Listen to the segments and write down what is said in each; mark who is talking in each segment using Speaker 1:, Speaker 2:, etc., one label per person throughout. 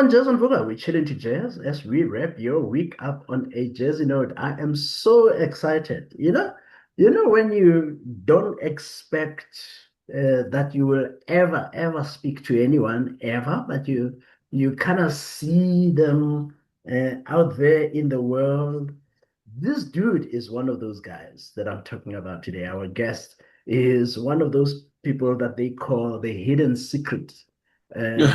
Speaker 1: on Jazz on Voga, we're chilling to jazz as we wrap your week up on a jazzy note. I am so excited. When you don't expect that you will ever speak to anyone ever, but you kind of see them out there in the world. This dude is one of those guys that I'm talking about today. Our guest is one of those people that they call the hidden secret. Uh,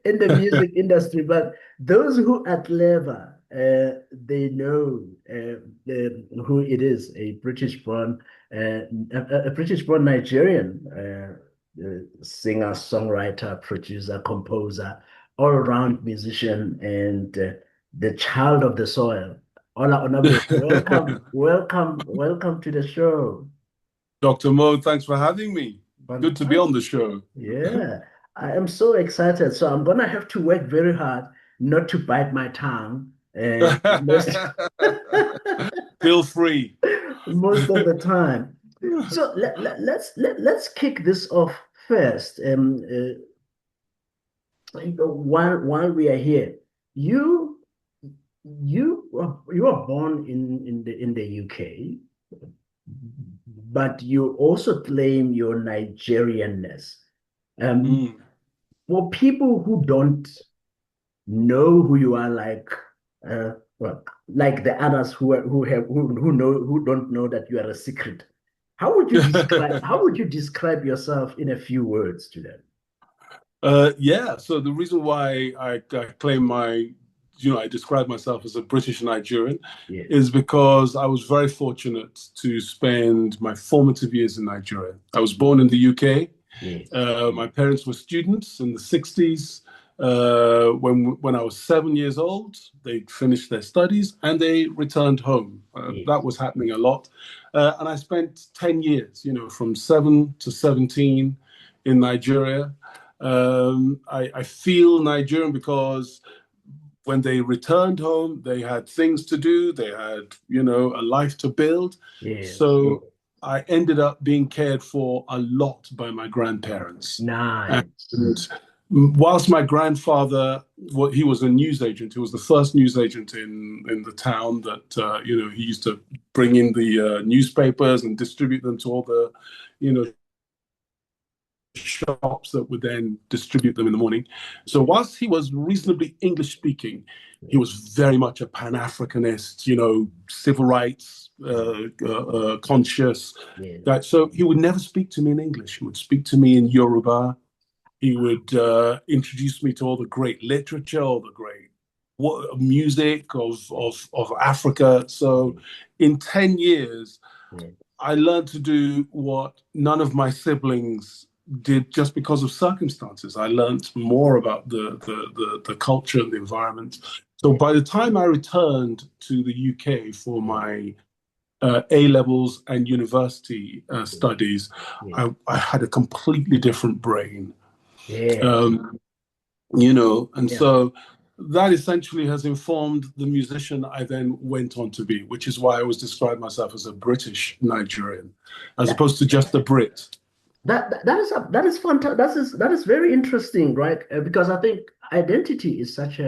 Speaker 1: in the music industry, but those who are clever, they know who it is, a British-born Nigerian singer, songwriter, producer, composer, all-around musician, and the child of the soil. Ola Onabule, welcome to the show.
Speaker 2: Dr. Mo, thanks for having me. Good to be on
Speaker 1: Fantastic.
Speaker 2: the show.
Speaker 1: Yeah, I am so excited. So I'm gonna have to work very hard not to bite my tongue most
Speaker 2: Feel free.
Speaker 1: most of the time. So let's kick this off first. While we are here, you you were born in the UK, but you also claim your Nigerianness. Um,
Speaker 2: Mm,
Speaker 1: for people who don't know who you are, like the others who don't know that you are a secret. How would you describe yourself in a few words to them?
Speaker 2: yeah, so the reason why I claim I describe myself as a British Nigerian
Speaker 1: Yes,
Speaker 2: is because I was very fortunate to spend my formative years in Nigeria. I was born in the UK.
Speaker 1: yes,
Speaker 2: My parents were students in the 60s. When I was 7 years old, they finished their studies and they returned home. That
Speaker 1: yes.
Speaker 2: was happening a lot. And I spent 10 years, from 7 to 17 in Nigeria. I feel Nigerian because when they returned home, they had things to do, they had, a life to build.
Speaker 1: Yes.
Speaker 2: So I ended up being cared for a lot by my grandparents.
Speaker 1: Nice.
Speaker 2: And whilst my grandfather, he was a newsagent, he was the first newsagent in the town that, he used to bring in the newspapers and distribute them to all the, you know, shops that would then distribute them in the morning. So whilst he was reasonably English speaking, he was very much a Pan-Africanist, civil rights conscious.
Speaker 1: Yes.
Speaker 2: So he would never speak to me in English. He would speak to me in Yoruba. He would introduce me to all the great literature, all the great music of Africa. So in 10 years,
Speaker 1: Yes.
Speaker 2: I learned to do what none of my siblings did just because of circumstances. I learned more about the culture and the environment. So by the time I returned to the UK for
Speaker 1: Yes.
Speaker 2: my A levels and university
Speaker 1: Yes.
Speaker 2: studies,
Speaker 1: Yes.
Speaker 2: I had a completely different brain.
Speaker 1: Yes.
Speaker 2: Um, and
Speaker 1: Yeah.
Speaker 2: so that essentially has informed the musician I then went on to be, which is why I always describe myself as a British Nigerian, as
Speaker 1: That
Speaker 2: opposed to just a Brit.
Speaker 1: that is fantastic. That is very interesting, right? Because I think identity is such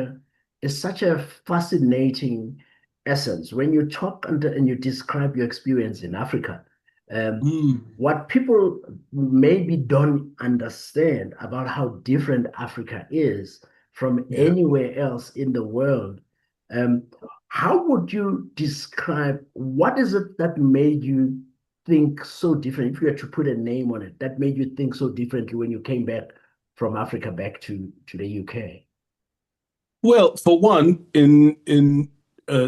Speaker 1: a fascinating essence. When you talk and you describe your experience in Africa, um,
Speaker 2: Mm,
Speaker 1: what people maybe don't understand about how different Africa is from
Speaker 2: yeah.
Speaker 1: anywhere else in the world. Um, how would you describe what is it that made you think so different? If you had to put a name on it, that made you think so differently when you came back from Africa back to the UK.
Speaker 2: Well, for one, in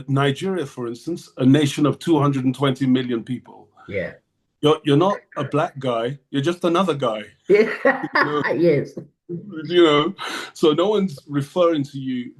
Speaker 2: Nigeria, for instance, a nation of 220 million people,
Speaker 1: Yeah.
Speaker 2: you're not a black guy. You're just another guy. You
Speaker 1: Yes.
Speaker 2: you know, so no one's referring to you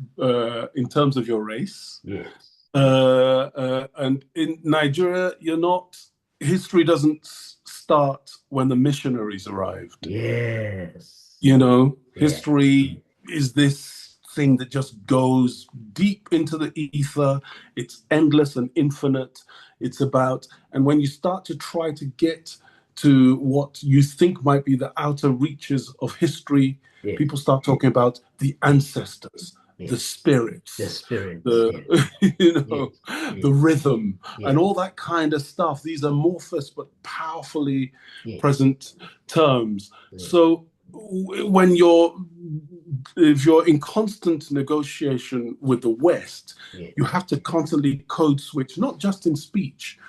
Speaker 2: in terms of your race.
Speaker 1: Yes.
Speaker 2: And in Nigeria, you're not, history doesn't start when the missionaries arrived.
Speaker 1: Yes. Yeah.
Speaker 2: History is this thing that just goes deep into the ether. It's endless and infinite. It's about, and when you start to try to get to what you think might be the outer reaches of history,
Speaker 1: yes,
Speaker 2: people start talking about the ancestors, the
Speaker 1: yes. The
Speaker 2: spirits,
Speaker 1: spirits,
Speaker 2: the
Speaker 1: yes,
Speaker 2: you know,
Speaker 1: yes,
Speaker 2: the
Speaker 1: yes,
Speaker 2: rhythm, and
Speaker 1: yes,
Speaker 2: all that kind of stuff. These amorphous but powerfully
Speaker 1: yes,
Speaker 2: present terms.
Speaker 1: yes,
Speaker 2: So when if you're in constant negotiation with the West,
Speaker 1: yes,
Speaker 2: you have to constantly code switch, not just in speech,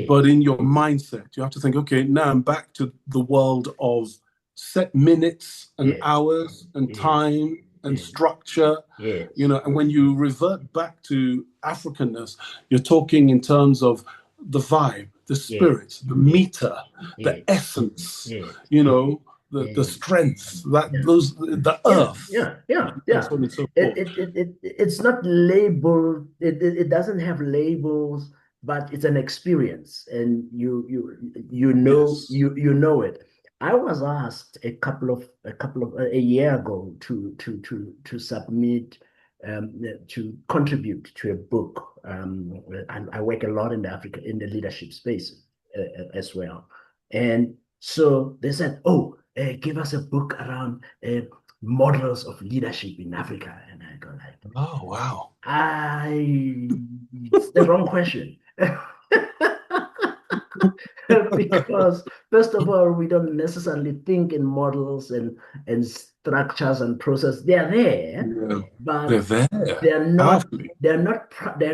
Speaker 2: but
Speaker 1: yes,
Speaker 2: in your mindset. You have to think, okay, now I'm back to the world of set minutes and
Speaker 1: yes,
Speaker 2: hours and
Speaker 1: yes,
Speaker 2: time and
Speaker 1: yes,
Speaker 2: structure,
Speaker 1: yes,
Speaker 2: and when you revert back to Africanness, you're talking in terms of the vibe, the
Speaker 1: yes,
Speaker 2: spirit, the
Speaker 1: yes,
Speaker 2: meter, the
Speaker 1: yes,
Speaker 2: essence,
Speaker 1: yes,
Speaker 2: the
Speaker 1: yes.
Speaker 2: strength, that
Speaker 1: Yeah.
Speaker 2: those the
Speaker 1: Yeah,
Speaker 2: earth,
Speaker 1: yeah, yeah,
Speaker 2: and
Speaker 1: yeah.
Speaker 2: so on and so
Speaker 1: It
Speaker 2: forth.
Speaker 1: it it, it it's not labeled. It doesn't have labels, but it's an experience, and
Speaker 2: Yes.
Speaker 1: you know it. I was asked a year ago to submit to contribute to a book. And I work a lot in the leadership space as well, and so they said, "Oh, give us a book around." Models of leadership in Africa. And I go like,
Speaker 2: Oh, wow.
Speaker 1: it's the wrong question. Because first of all, we don't necessarily think in models and structures and process. They are there,
Speaker 2: Yeah. They're
Speaker 1: but
Speaker 2: there
Speaker 1: they're not
Speaker 2: powerfully.
Speaker 1: they're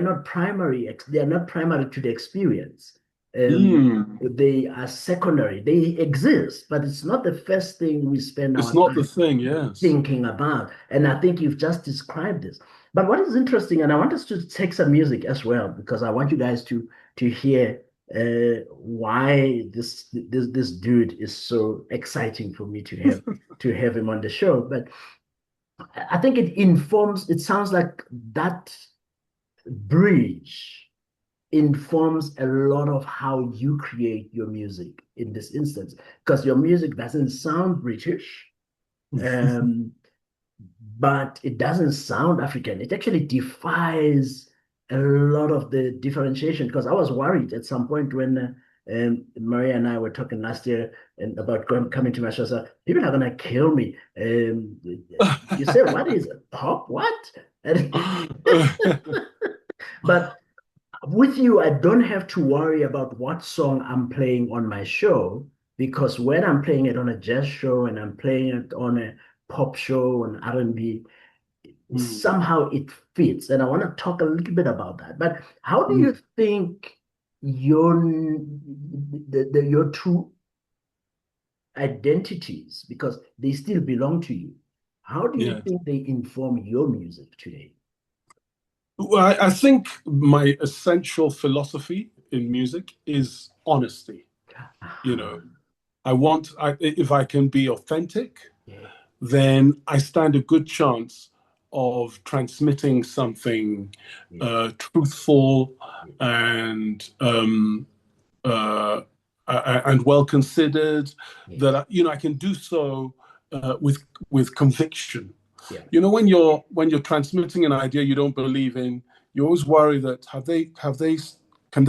Speaker 1: not primary they're not primary to the experience.
Speaker 2: Mm.
Speaker 1: They are secondary. They exist, but it's not the first thing we spend
Speaker 2: It's
Speaker 1: our
Speaker 2: not the
Speaker 1: time
Speaker 2: thing, yes.
Speaker 1: thinking about. And I think you've just described this. But what is interesting, and I want us to take some music as well, because I want you guys to hear why this dude is so exciting for me to have him on the show. But I think it informs. It sounds like that bridge informs a lot of how you create your music in this instance, because your music doesn't sound British. Um, but it doesn't sound African. It actually defies a lot of the differentiation, because I was worried at some point when Maria and I were talking last year and about coming to my show. So people are gonna kill me. You say what is it? Pop? What? But with you, I don't have to worry about what song I'm playing on my show, because when I'm playing it on a jazz show and I'm playing it on a pop show and R&B,
Speaker 2: Mm.
Speaker 1: somehow it fits. And I want to talk a little bit about that. But how do
Speaker 2: Mm.
Speaker 1: you think your two identities, because they still belong to you, how do you
Speaker 2: Yeah.
Speaker 1: think they inform your music today?
Speaker 2: Well, I think my essential philosophy in music is honesty. You
Speaker 1: Aha.
Speaker 2: know, if I can be authentic,
Speaker 1: Yeah,
Speaker 2: then I stand a good chance of transmitting something
Speaker 1: yeah,
Speaker 2: truthful
Speaker 1: yeah,
Speaker 2: and uh, and well considered.
Speaker 1: yes,
Speaker 2: That I can do so with conviction.
Speaker 1: yeah,
Speaker 2: When you're transmitting an idea you don't believe in, you always worry that can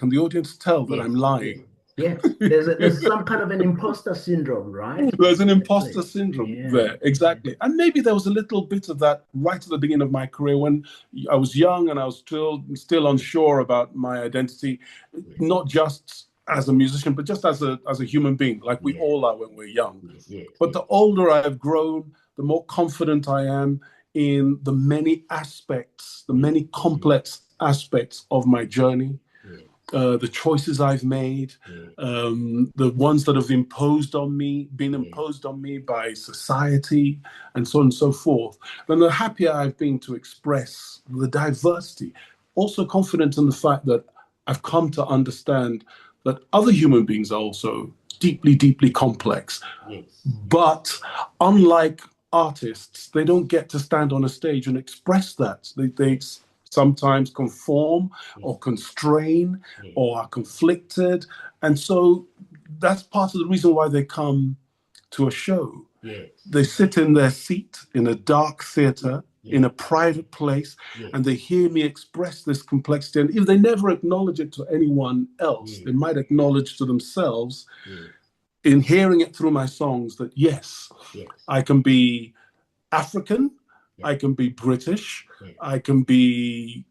Speaker 2: the audience tell that I'm
Speaker 1: yes, yes,
Speaker 2: lying?
Speaker 1: yes. There's some kind of an imposter syndrome, right?
Speaker 2: There's an
Speaker 1: Let's say.
Speaker 2: imposter syndrome
Speaker 1: Yeah,
Speaker 2: there, exactly. And maybe there was a little bit of that right at the beginning of my career when I was young and I was still unsure about my identity,
Speaker 1: yeah,
Speaker 2: not just as a musician, but just as a human being, like we
Speaker 1: yeah,
Speaker 2: all are when we're young.
Speaker 1: yes, yes,
Speaker 2: But
Speaker 1: yes,
Speaker 2: the older I've grown, the more confident I am in the many aspects, the
Speaker 1: yes,
Speaker 2: many complex aspects of my journey,
Speaker 1: yes,
Speaker 2: the choices I've made,
Speaker 1: yes,
Speaker 2: the ones that have been
Speaker 1: yes,
Speaker 2: imposed on me by society, and so on and so forth. Then the happier I've been to express the diversity. Also confident in the fact that I've come to understand that other human beings are also deeply, deeply complex.
Speaker 1: yes,
Speaker 2: But unlike artists, they don't get to stand on a stage and express that. They
Speaker 1: yes,
Speaker 2: sometimes conform
Speaker 1: yes,
Speaker 2: or constrain
Speaker 1: yes,
Speaker 2: or are conflicted. And so that's part of the reason why they come to a show.
Speaker 1: yes,
Speaker 2: They sit in their seat in a dark theater in
Speaker 1: yes,
Speaker 2: a private place
Speaker 1: yes,
Speaker 2: and they hear me express this complexity. And if they never acknowledge it to anyone else,
Speaker 1: yes,
Speaker 2: they might acknowledge to themselves
Speaker 1: yes,
Speaker 2: in hearing it through my songs that yes,
Speaker 1: Yes.
Speaker 2: I can be African,
Speaker 1: Yeah.
Speaker 2: I can be British,
Speaker 1: Yeah.
Speaker 2: I can be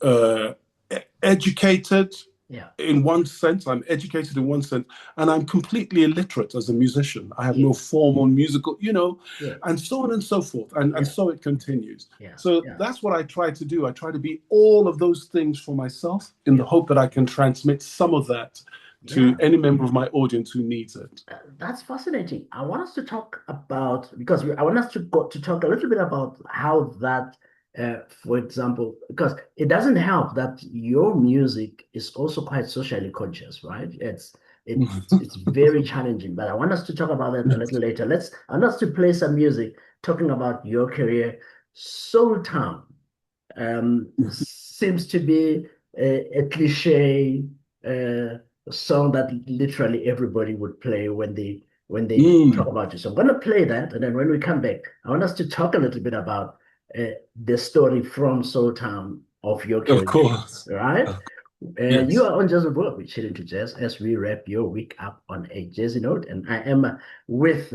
Speaker 2: educated
Speaker 1: Yeah.
Speaker 2: in one sense. I'm educated in one sense, and I'm completely illiterate as a musician. I have
Speaker 1: Yeah.
Speaker 2: no formal musical,
Speaker 1: Yeah.
Speaker 2: and so on and so forth. And
Speaker 1: Yeah.
Speaker 2: so it continues.
Speaker 1: Yeah.
Speaker 2: So
Speaker 1: Yeah.
Speaker 2: that's what I try to do. I try to be all of those things for myself in
Speaker 1: Yeah.
Speaker 2: the hope that I can transmit some of that to
Speaker 1: Yeah.
Speaker 2: any member of my audience who needs it.
Speaker 1: That's fascinating. I want us to talk about because I want us to go to talk a little bit about how that, for example, because it doesn't help that your music is also quite socially conscious, right? It's very challenging. But I want us to talk about that a little later. I want us to play some music talking about your career. Soul Town seems to be a cliche uh, song that literally everybody would play when they talk
Speaker 2: Mm,
Speaker 1: about you. So I'm going to play that, and then when we come back, I want us to talk a little bit about the story from Soul Town of your
Speaker 2: of
Speaker 1: career,
Speaker 2: course.
Speaker 1: right? You
Speaker 2: Yes.
Speaker 1: are on Jazz and Work with Chilling to Jazz as we wrap your week up on a jazzy note, and I am with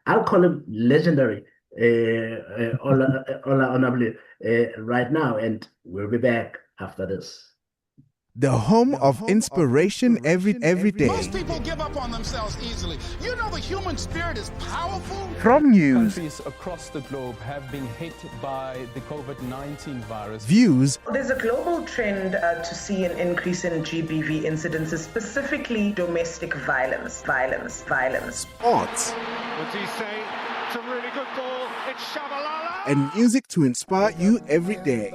Speaker 1: I'll call him legendary Ola Onabule right now, and we'll be back after this.
Speaker 3: The home of inspiration every day.
Speaker 4: Most people give up on themselves easily. You know the human spirit is powerful.
Speaker 3: From news,
Speaker 5: Countries across the globe have been hit by the COVID-19 virus.
Speaker 3: views,
Speaker 6: There's a global trend to see an increase in GBV incidences, specifically domestic violence.
Speaker 3: sports,
Speaker 7: What do you say? It's a really good ball. It's Shabalala.
Speaker 3: and music to inspire you every day.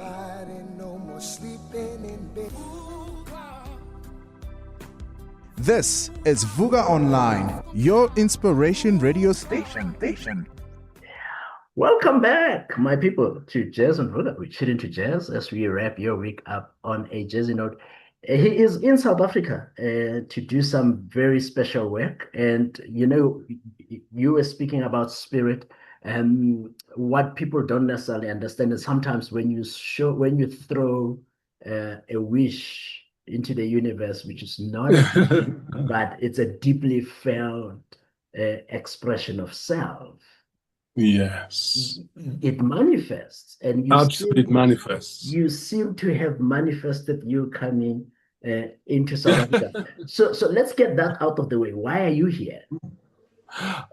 Speaker 3: This is Vuga Online, your inspiration radio station.
Speaker 1: Welcome back, my people, to Jazz and Roda. We're chilling to jazz as we wrap your week up on a jazzy note. He is in South Africa to do some very special work. And you were speaking about spirit, and what people don't necessarily understand is sometimes when you throw a wish into the universe, which is not a wish, but it's a deeply felt expression of self.
Speaker 2: Yes.
Speaker 1: It manifests, and
Speaker 2: Absolute manifests.
Speaker 1: you seem to have manifested you coming into South Africa. So let's get that out of the way. Why are you here?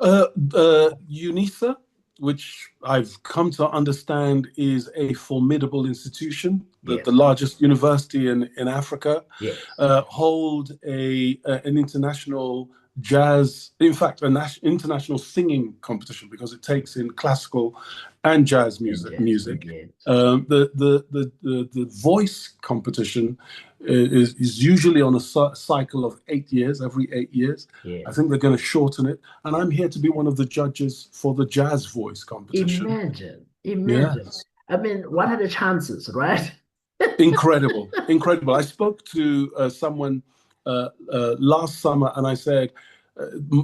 Speaker 2: UNISA, which I've come to understand is a formidable institution,
Speaker 1: Yes.
Speaker 2: the largest university in Africa,
Speaker 1: Yes.
Speaker 2: hold an international jazz, in fact, international singing competition because it takes in classical and jazz music.
Speaker 1: Yes.
Speaker 2: The voice competition is usually on a cycle of 8 years, every 8 years.
Speaker 1: Yes.
Speaker 2: I think they're going to shorten it. And I'm here to be one of the judges for the jazz voice competition.
Speaker 1: Imagine.
Speaker 2: Yes.
Speaker 1: I mean, what are the chances, right?
Speaker 2: Incredible. I spoke to someone last summer and I said,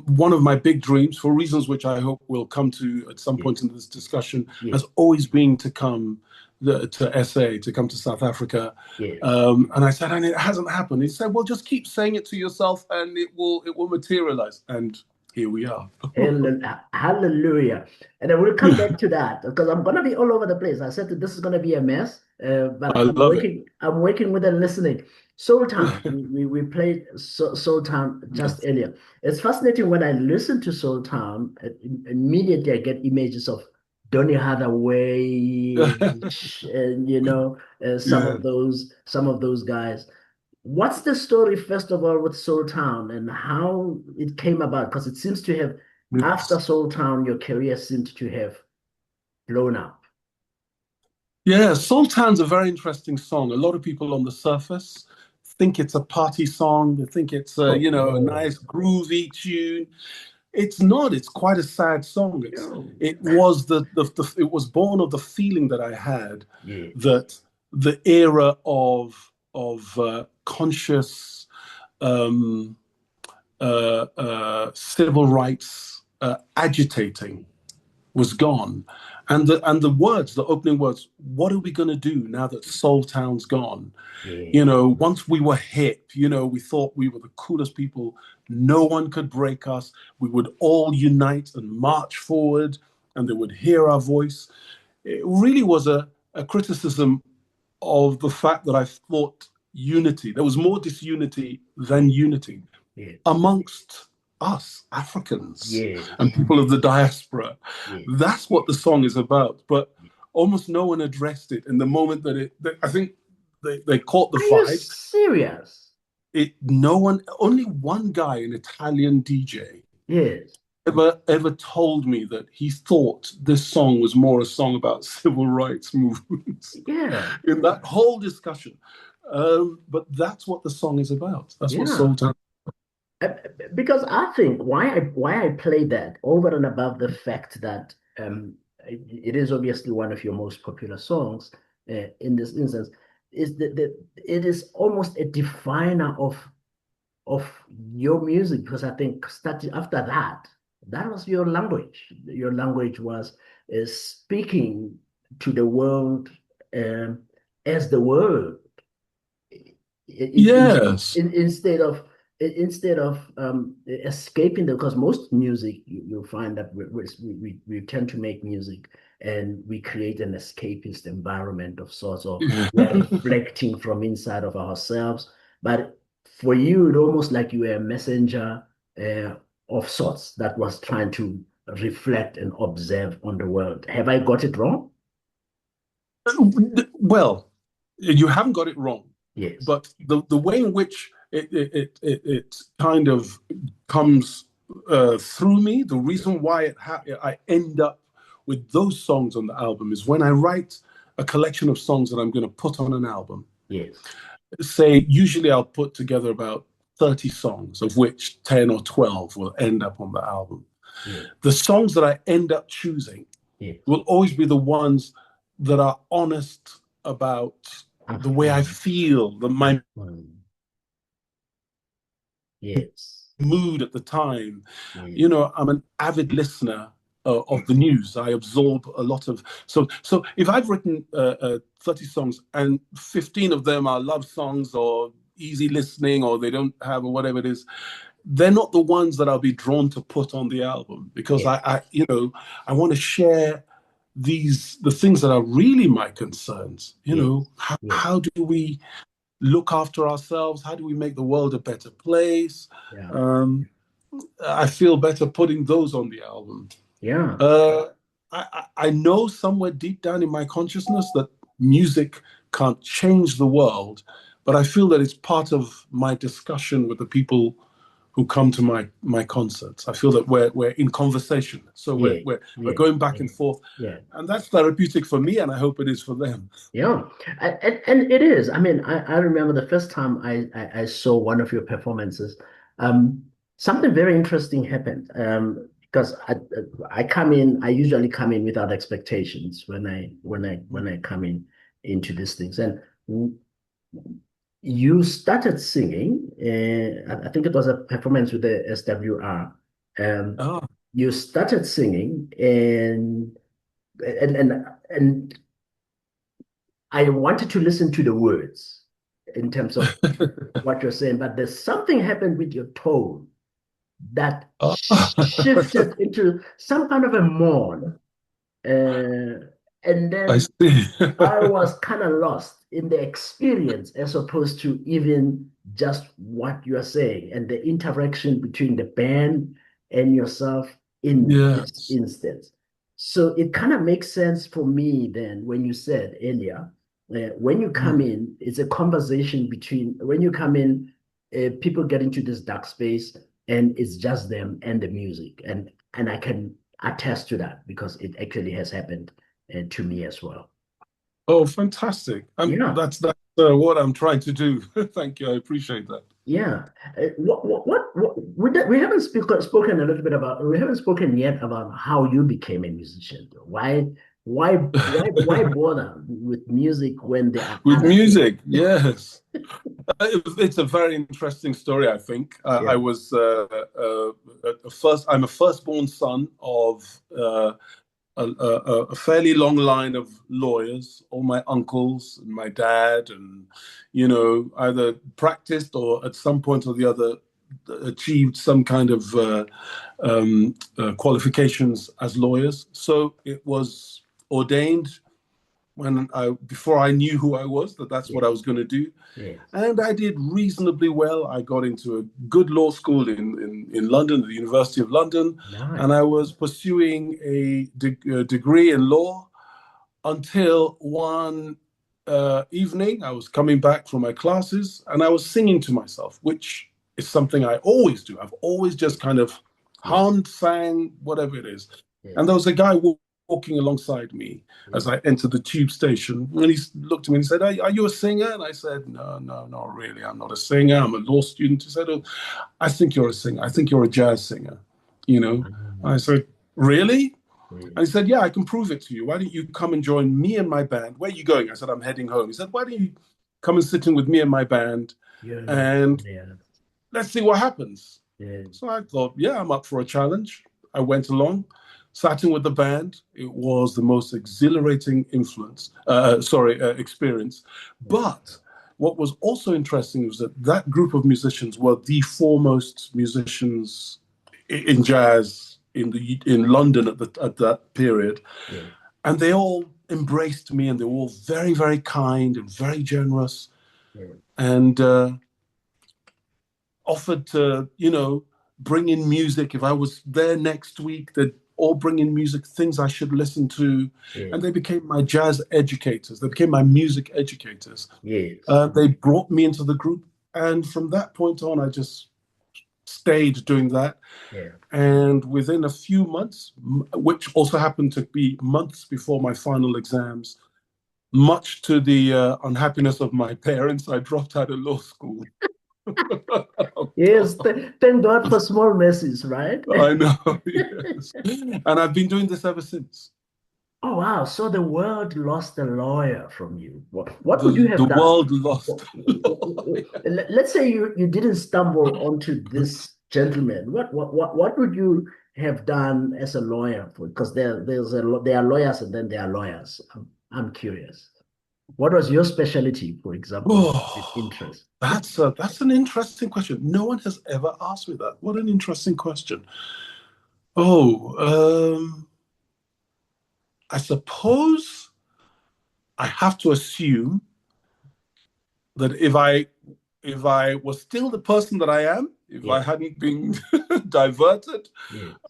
Speaker 2: one of my big dreams, for reasons which I hope we'll come to at some point in this discussion,
Speaker 1: Yes.
Speaker 2: has always been to come to SA, to come to South Africa.
Speaker 1: Yes.
Speaker 2: And I said, and it hasn't happened. He said, well, just keep saying it to yourself and it will materialize. And here we are.
Speaker 1: Hallelujah. And then we'll come back to that because I'm going to be all over the place. I said that this is going to be a mess, but
Speaker 2: I love it.
Speaker 1: I'm working with and listening. Soul Town, we played Soul Town just earlier. It's fascinating when I listen to Soul Town, immediately I get images of Donny Hathaway and some of those guys. What's the story, first of all, with Soul Town and how it came about? Because it seems to have, after Soul Town, your career seemed to have blown up.
Speaker 2: Yeah, Soul Town's a very interesting song. A lot of people on the surface think it's a party song. They think it's a nice groovy tune. It's not. It's quite a sad song. It was it was born of the feeling that I had that the era of conscious civil rights agitating was gone. And the words, the opening words, what are we going to do now that Soul Town's gone? You know, once we were hip, you know, we thought we were the coolest people. No one could break us. We would all unite and march forward, and they would hear our voice. It really was a criticism of the fact that I thought unity, there was more disunity than unity amongst us Africans and people of the diaspora. That's what the song is about. But almost no one addressed it in the moment that I think they caught the vibe.
Speaker 1: Are you serious?
Speaker 2: Only one guy, an Italian DJ, ever told me that he thought this song was more a song about civil rights movements. In that whole discussion. But that's what the song is about. That's what Soul Town.
Speaker 1: Because I think why I play that over and above the fact that it is obviously one of your most popular songs in this instance, is that it is almost a definer of your music, because I think starting after that was your language. Your language was speaking to the world as the world. Instead of escaping them, because most music you'll find that we tend to make music and we create an escapist environment of sorts, or we're reflecting from inside of ourselves. But for you, it almost like you were a messenger of sorts that was trying to reflect and observe on the world. Have I got it wrong?
Speaker 2: Well, you haven't got it wrong.
Speaker 1: Yes.
Speaker 2: But the way in which it kind of comes through me, the reason why I end up with those songs on the album is when I write a collection of songs that I'm going to put on an album.
Speaker 1: Yes.
Speaker 2: Say, usually I'll put together about 30 songs, of which 10 or 12 will end up on the album. The songs that I end up choosing will always be the ones that are honest about the way I feel, my mood at the time. You know, I'm an avid listener of the news. I absorb a lot of so if I've written 30 songs and 15 of them are love songs or easy listening, or they don't have, or whatever it is, they're not the ones that I'll be drawn to put on the album, because I want to share the things that are really my concerns. You know, how do we look after ourselves? How do we make the world a better place? I feel better putting those on the album. I know somewhere deep down in my consciousness that music can't change the world, but I feel that it's part of my discussion with the people who come to my concerts. I feel that we're in conversation, so we're going back and forth, and that's therapeutic for me, and I hope it is for them.
Speaker 1: And it is. I mean, I remember the first time I saw one of your performances. Something very interesting happened, because I usually come in without expectations when I come into these things, and you started singing. I think it was a performance with the SWR. You started singing, and I wanted to listen to the words in terms of what you're saying, but there's something happened with your tone that shifted into some kind of a mourn. And then I was kind of lost in the experience, as opposed to even just what you're saying and the interaction between the band and yourself in this instance. So it kind of makes sense for me then when you said earlier, when you come in, it's a conversation between, when you come in, people get into this dark space and it's just them and the music. And I can attest to that because it actually has happened to me as well.
Speaker 2: Oh, fantastic. That's what I'm trying to do. Thank you. I appreciate that.
Speaker 1: Yeah. We haven't spoken a little bit about, we haven't spoken yet about how you became a musician. Why bother with music when there are
Speaker 2: with music? Yes. It's a very interesting story, I think. I was I'm a firstborn son of a fairly long line of lawyers, all my uncles and my dad, and either practiced or at some point or the other achieved some kind of qualifications as lawyers. So it was ordained before I knew who I was, that's what I was going to do.
Speaker 1: Yes.
Speaker 2: And I did reasonably well. I got into a good law school in London, the University of London.
Speaker 1: Nice.
Speaker 2: And I was pursuing a degree in law until one evening I was coming back from my classes and I was singing to myself, which is something I always do. I've always just kind of hummed, sang, whatever it is. Yeah. And there was a guy walking alongside me as I entered the tube station, and he looked at me and said, are you a singer? And I said, no, not really. I'm not a singer. I'm a law student. He said, oh, I think you're a singer. I think you're a jazz singer, I said, really? And he said, yeah, I can prove it to you. Why don't you come and join me and my band? Where are you going? I said, I'm heading home. He said, why don't you come and sit in with me and my band and let's see what happens. Yeah. So I thought, yeah, I'm up for a challenge. I went along, sat in with the band. It was the most exhilarating experience. But what was also interesting was that group of musicians were the foremost musicians in jazz in London at that period. Yeah. And they all embraced me, and they were all very, very kind and very generous. Yeah. And offered to, bring in music. If I was there next week, they'd all bring in music, things I should listen to. Yeah. And they became my jazz educators. They became my music educators. Yes. They brought me into the group. And from that point on, I just stayed doing that. Yeah. And within a few months, which also happened to be months before my final exams, much to the unhappiness of my parents, I dropped out of law school.
Speaker 1: Yes, thank God for small mercies, right?
Speaker 2: I know, yes. And I've been doing this ever since.
Speaker 1: Oh, wow. So the world lost a lawyer from you. What would you have done?
Speaker 2: The world lost.
Speaker 1: Let's say you didn't stumble onto this gentleman. What would you have done as a lawyer? Because there are lawyers and then there are lawyers. I'm curious. What was your specialty, for example, interest?
Speaker 2: That's an interesting question. No one has ever asked me that. What an interesting question. I suppose I have to assume that if I was still the person that I am, if I hadn't been diverted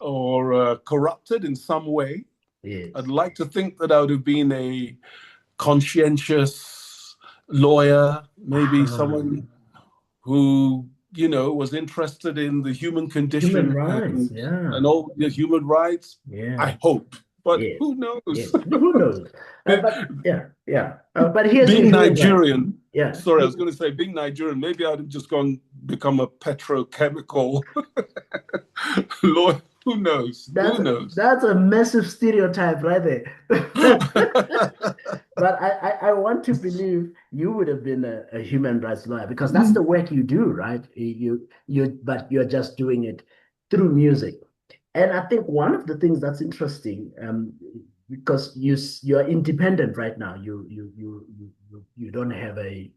Speaker 2: or corrupted in some way, I'd like to think that I would have been a conscientious lawyer, maybe someone who was interested in the human condition,
Speaker 1: human rights,
Speaker 2: and all the human rights. Yeah. I hope, but who knows?
Speaker 1: Who knows? But here's
Speaker 2: being Nigerian.
Speaker 1: Yeah.
Speaker 2: Sorry, I was going to say being Nigerian. Maybe I'd have just become a petrochemical lawyer. Who knows? Who knows?
Speaker 1: That's a massive stereotype right there. But I want to believe you would have been a human rights lawyer, because that's the work you do, right? But you're just doing it through music. And I think one of the things that's interesting, because you're independent right now. You don't have a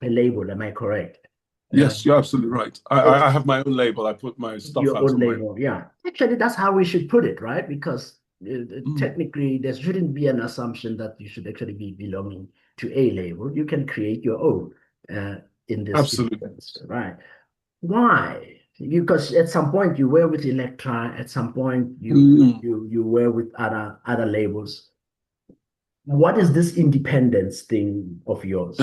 Speaker 1: label. Am I correct?
Speaker 2: Yes, you're absolutely right. I have my own label. I put my stuff
Speaker 1: your
Speaker 2: out.
Speaker 1: Your own label, yeah. Actually, that's how we should put it, right? Because technically, there shouldn't be an assumption that you should actually be belonging to a label. You can create your own in this.
Speaker 2: Absolutely.
Speaker 1: Instance, right. Why? Because at some point you were with Elektra. At some point you were with other labels. What is this independence thing of yours?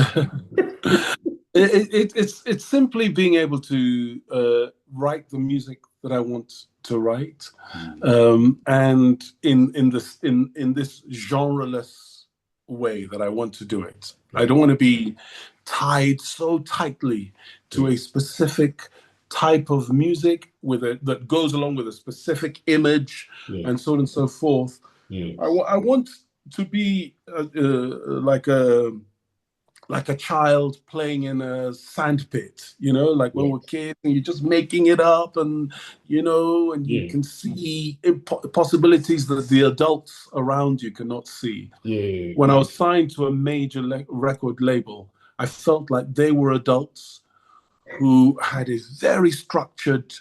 Speaker 2: It's simply being able to write the music that I want to write, and in this genreless way that I want to do it. I don't want to be tied so tightly to a specific type of music that goes along with a specific image, and so on and so forth. I want to be like a like a child playing in a sandpit, like when
Speaker 1: Yes.
Speaker 2: we're kids and you're just making it up and you
Speaker 1: Yeah.
Speaker 2: can see possibilities that the adults around you cannot see.
Speaker 1: Yeah.
Speaker 2: When I was signed to a major record label, I felt like they were adults who had a very structured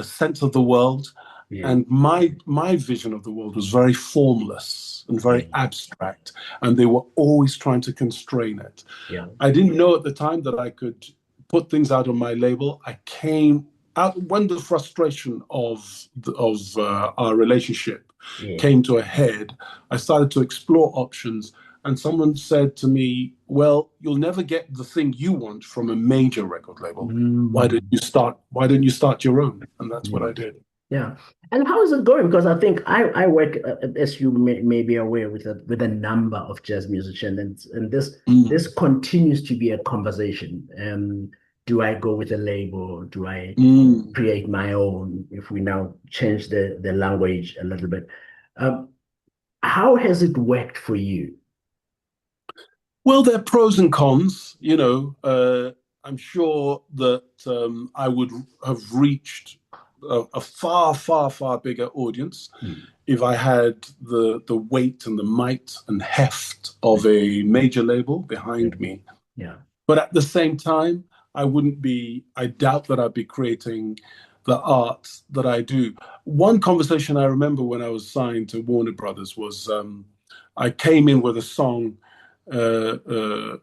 Speaker 2: sense of the world.
Speaker 1: Yeah.
Speaker 2: And my vision of the world was very formless and very abstract, and they were always trying to constrain it.
Speaker 1: Yeah.
Speaker 2: I didn't know at the time that I could put things out on my label. I came out when the frustration of our relationship came to a head. I started to explore options, and someone said to me, "Well, you'll never get the thing you want from a major record label. Why don't you start your own?" And that's what I did.
Speaker 1: Yeah. And how is it going? Because I think I work, as you may be aware, with a number of jazz musicians, and this continues to be a conversation. Do I go with a label? Do I create my own? If we now change the language a little bit, how has it worked for you?
Speaker 2: Well, there are pros and cons. I'm sure that I would have reached a far, far, far bigger audience if I had the weight and the might and heft of a major label behind me.
Speaker 1: Yeah.
Speaker 2: But at the same time, I doubt that I'd be creating the art that I do. One conversation I remember when I was signed to Warner Brothers was I came in with a song that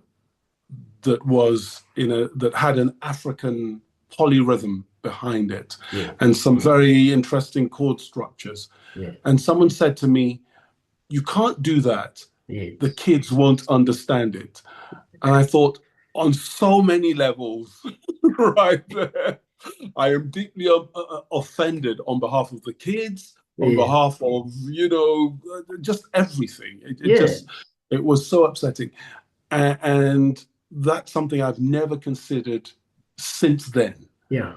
Speaker 2: had an African polyrhythm behind it and some very interesting chord structures.
Speaker 1: Yeah.
Speaker 2: And someone said to me, "You can't do that. The kids won't understand it." And I thought, on so many levels, right there, I am deeply offended on behalf of the kids, on behalf of, just everything. It was so upsetting. And that's something I've never considered since then.
Speaker 1: Yeah.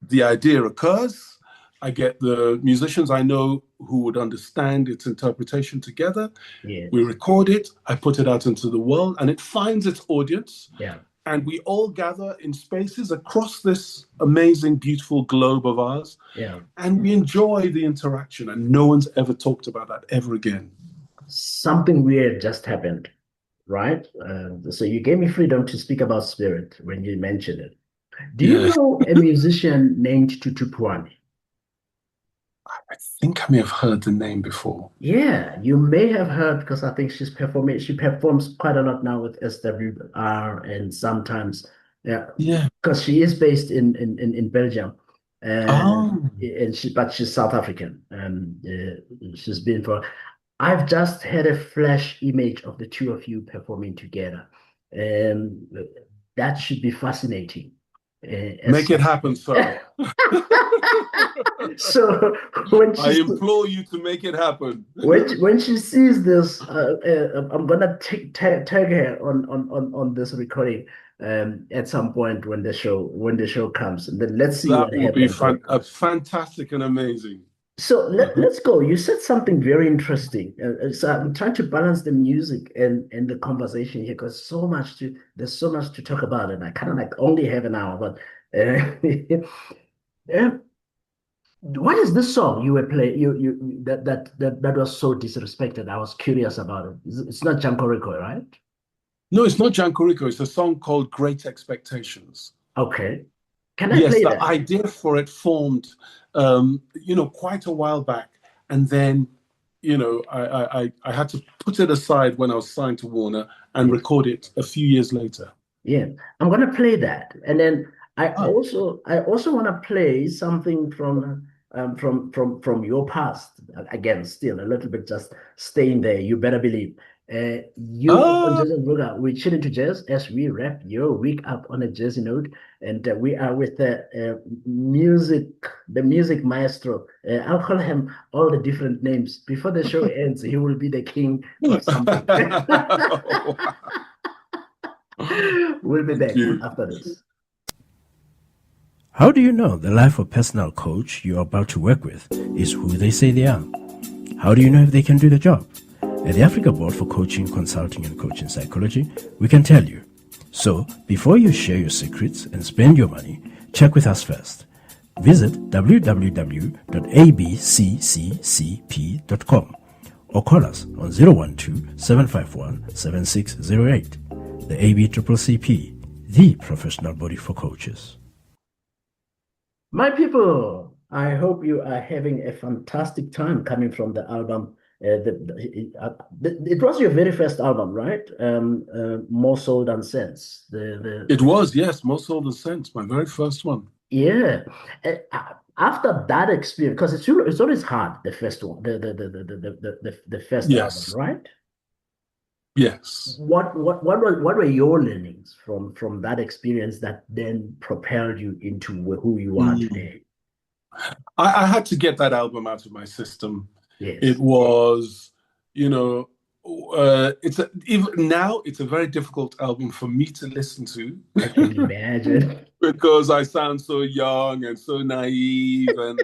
Speaker 2: The idea occurs. I get the musicians I know who would understand its interpretation together.
Speaker 1: Yeah.
Speaker 2: We record it. I put it out into the world, and it finds its audience.
Speaker 1: Yeah.
Speaker 2: And we all gather in spaces across this amazing, beautiful globe of ours.
Speaker 1: Yeah.
Speaker 2: And we enjoy the interaction. And no one's ever talked about that ever again.
Speaker 1: Something weird just happened, right? So you gave me freedom to speak about spirit when you mentioned it. Do you know a musician named Tutu Pwani?
Speaker 2: I think I may have heard the name before.
Speaker 1: Yeah, you may have heard, because I think she's performing. She performs quite a lot now with SWR, and sometimes, because she is based in Belgium, but she's South African, and she's been for. I've just had a flash image of the two of you performing together, and that should be fascinating.
Speaker 2: Make it happen, sir.
Speaker 1: So when
Speaker 2: I implore you to make it happen.
Speaker 1: when she sees this, I'm gonna tag her on this recording at some point when the show comes, and then let's see
Speaker 2: that
Speaker 1: what
Speaker 2: would
Speaker 1: happens.
Speaker 2: Be fantastic and amazing.
Speaker 1: So let's go. You said something very interesting. So I'm trying to balance the music and the conversation here, because there's so much to talk about, and I kind of only have an hour. But what is this song you were playing? That was so disrespected. I was curious about it. It's not Jankoriko, right?
Speaker 2: No, it's not Jankoriko. It's a song called "Great Expectations."
Speaker 1: Okay. Can I play that?
Speaker 2: The idea for it formed, quite a while back, and then, I had to put it aside when I was signed to Warner and record it a few years later.
Speaker 1: Yeah, I'm gonna play that, and then I also want to play something from your past. Again, still a little bit, just staying there. You better believe. On Jazz and Booga, we chill into jazz as we wrap your week up on a jazzy note, and we are with the music maestro. I'll call him all the different names. Before the show ends, he will be the king of something. We'll be back after this. How do you know the life of personal coach you're about to work with is who they say they are? How do you know if they can do the job? At the Africa Board for Coaching, Consulting and Coaching Psychology, we can tell you
Speaker 8: So, before you share your secrets and spend your money, check with us first. Visit www.abccccp.com or call us on 012-751-7608. The ABCCP, the professional body for coaches.
Speaker 1: My people, I hope you are having a fantastic time coming from the album. It was your very first album, right? More Soul Than Sense.
Speaker 2: It was, yes, More Soul Than Sense, my very first one.
Speaker 1: Yeah. After that experience, because it's always hard, the first one, the first album,
Speaker 2: Yes.
Speaker 1: right?
Speaker 2: Yes.
Speaker 1: What were your learnings from that experience that then propelled you into who you are today?
Speaker 2: I had to get that album out of my system.
Speaker 1: Yes.
Speaker 2: It was, even now it's a very difficult album for me to listen to.
Speaker 1: I can imagine.
Speaker 2: Because I sound so young and so naive, and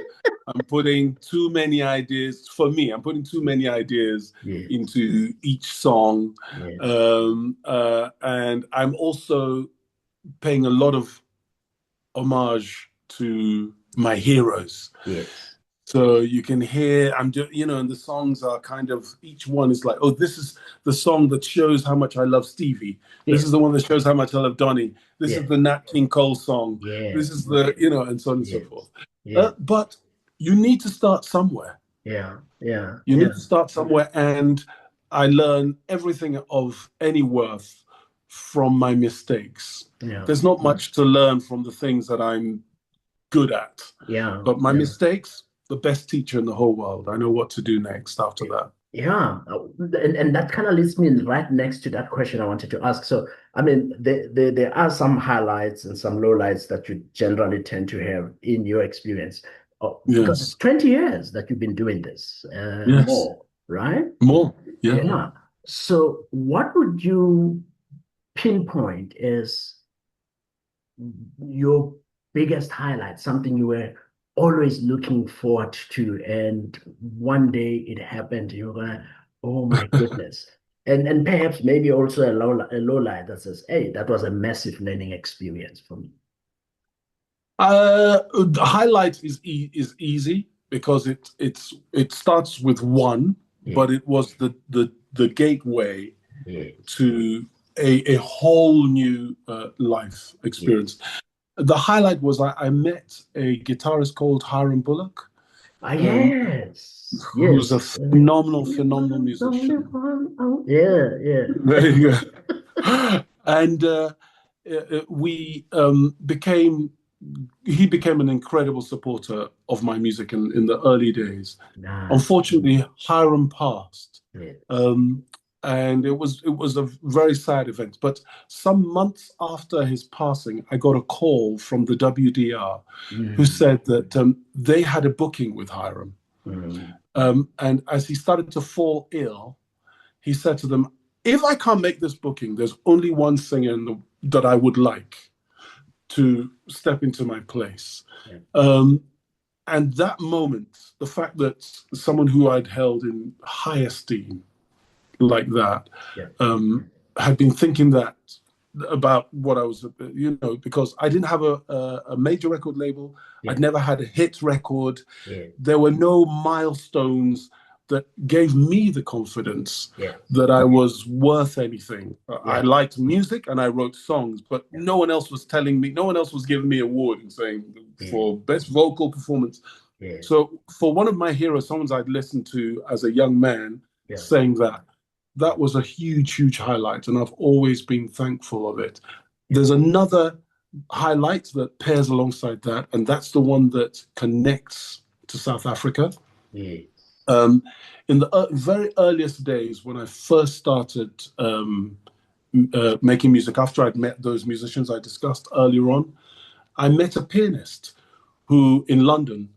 Speaker 2: I'm putting too many ideas. For me, I'm putting too many ideas into each song, and I'm also paying a lot of homage to my heroes.
Speaker 1: Yes.
Speaker 2: So you can hear, and the songs are kind of, each one is like, oh, this is the song that shows how much I love Stevie. This is the one that shows how much I love Donny. This is the Nat King Cole song. This is the, and so on and so forth. But you need to start somewhere.
Speaker 1: You
Speaker 2: need to start somewhere. And I learn everything of any worth from my mistakes. There's not much to learn from the things that I'm good at. But my mistakes, the best teacher in the whole world. I know what to do next after that.
Speaker 1: And that kind of leads me right next to that question I wanted to ask. So, I mean, there are some highlights and some lowlights that you generally tend to have in your experience. Because it's 20 years that you've been doing this. More, right?
Speaker 2: More,
Speaker 1: So what would you pinpoint as your biggest highlight, something you were always looking forward to, and one day it happened, you're going, oh my goodness. And perhaps maybe also a low light that says, hey, that was a massive learning experience for me.
Speaker 2: The highlight is easy because it starts with one, but it was the gateway to a whole new life experience. The highlight was I met a guitarist called Hiram Bullock. Who's a phenomenal musician. There you go. And he became an incredible supporter of my music in the early days. Unfortunately, Hiram passed. And it was a very sad event. But some months after his passing, I got a call from the WDR who said that they had a booking with Hiram. And as he started to fall ill, he said to them, if I can't make this booking, there's only one singer that I would like to step into my place. And that moment, the fact that someone who I'd held in high esteem like that, had been thinking that about what I was, because I didn't have a major record label. I'd never had a hit record. There were no milestones that gave me the confidence that I was worth anything. I liked music and I wrote songs, but no one else was telling me, no one else was giving me an award and saying for best vocal performance. So for one of my heroes, someone I'd listened to as a young man, saying that was a huge, huge highlight, and I've always been thankful of it. There's another highlight that pairs alongside that, and that's the one that connects to South Africa. In the very earliest days, when I first started making music, after I'd met those musicians I discussed earlier on, I met a pianist in London